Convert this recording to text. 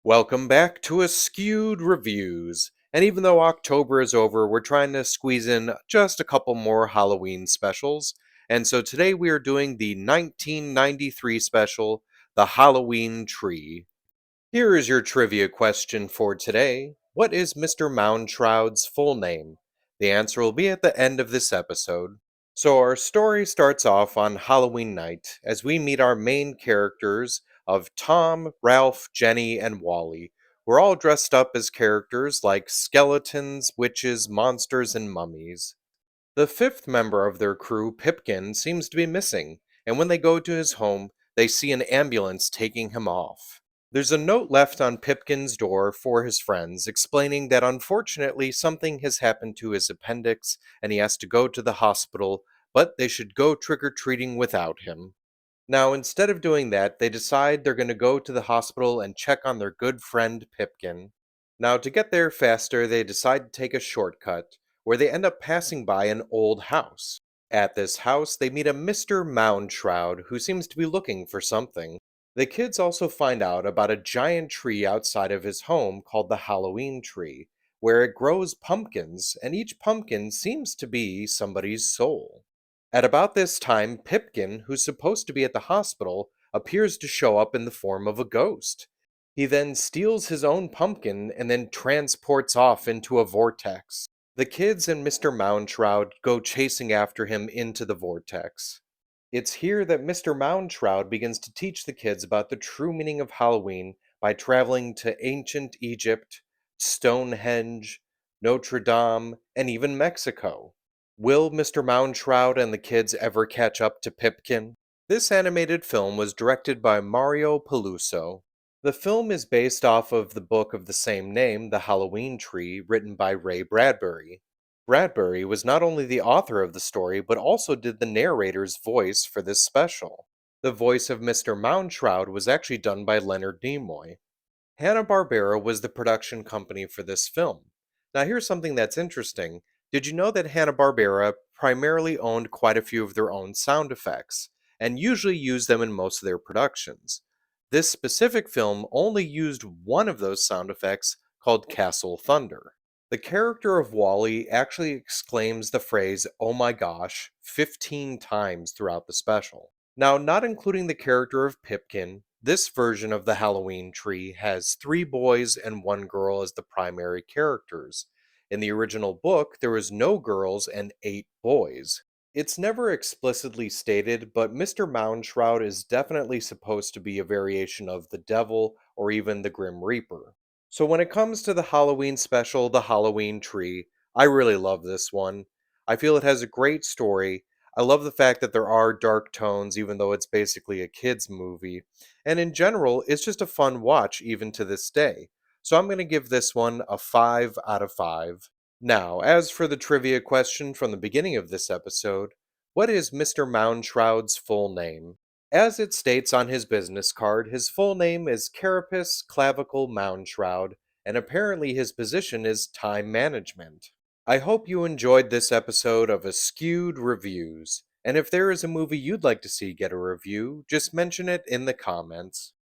Welcome back to Askewed Reviews. And even though October is over, we're trying to squeeze in just a couple more Halloween specials. And so today we are doing the 1993 special, The Halloween Tree. Here is your trivia question for today. What is Mr. Moundshroud's full name? The answer will be at the end of this episode. So, our story starts off on Halloween night as we meet our main characters of Tom, Ralph, Jenny, and Wally. We're all dressed up as characters like skeletons, witches, monsters, and mummies. The fifth member of their crew, Pipkin, seems to be missing, and when they go to his home, they see an ambulance taking him off. There's a note left on Pipkin's door for his friends explaining that unfortunately something has happened to his appendix and he has to go to the hospital, but they should go trick or treating without him. Now, instead of doing that, they decide they're going to go to the hospital and check on their good friend Pipkin. Now, to get there faster, they decide to take a shortcut, where they end up passing by an old house. At this house, they meet a Mr. Moundshroud who seems to be looking for something. The kids also find out about a giant tree outside of his home called the Halloween tree, where it grows pumpkins, and each pumpkin seems to be somebody's soul. At about this time, Pipkin, who's supposed to be at the hospital, appears to show up in the form of a ghost. He then steals his own pumpkin and then transports off into a vortex. The kids and Mr. Moundshroud go chasing after him into the vortex. It's here that Mr. Moundshroud begins to teach the kids about the true meaning of Halloween by traveling to ancient Egypt, Stonehenge, Notre Dame, and even Mexico. Will Mr. Moundshroud and the kids ever catch up to Pipkin? This animated film was directed by Mario Peluso. The film is based off of the book of the same name, The Halloween Tree, written by Ray Bradbury. Bradbury was not only the author of the story, but also did the narrator's voice for this special. The voice of Mr. Moundshroud was actually done by Leonard Nimoy. Hanna-Barbera was the production company for this film. Now here's something that's interesting. Did you know that Hanna-Barbera primarily owned quite a few of their own sound effects, and usually used them in most of their productions? This specific film only used one of those sound effects called Castle Thunder. The character of Wally actually exclaims the phrase, "Oh my gosh," 15 times throughout the special. Now, not including the character of Pipkin, this version of the Halloween tree has 3 boys and 1 girl as the primary characters. In the original book, there was no girls and 8 boys. It's never explicitly stated, but Mr. Moundshroud is definitely supposed to be a variation of the Devil or even the Grim Reaper. So when it comes to the Halloween special, The Halloween Tree, I really love this one. I feel it has a great story. I love the fact that there are dark tones, even though it's basically a kid's movie. And in general, it's just a fun watch, even to this day. So I'm going to give this one a 5 out of 5. Now, as for the trivia question from the beginning of this episode, what is Mr. Moundshroud's full name? As it states on his business card, his full name is Carapace Clavicle Moundshroud, and apparently his position is time management. I hope you enjoyed this episode of Askewed Reviews, and if there is a movie you'd like to see get a review, just mention it in the comments.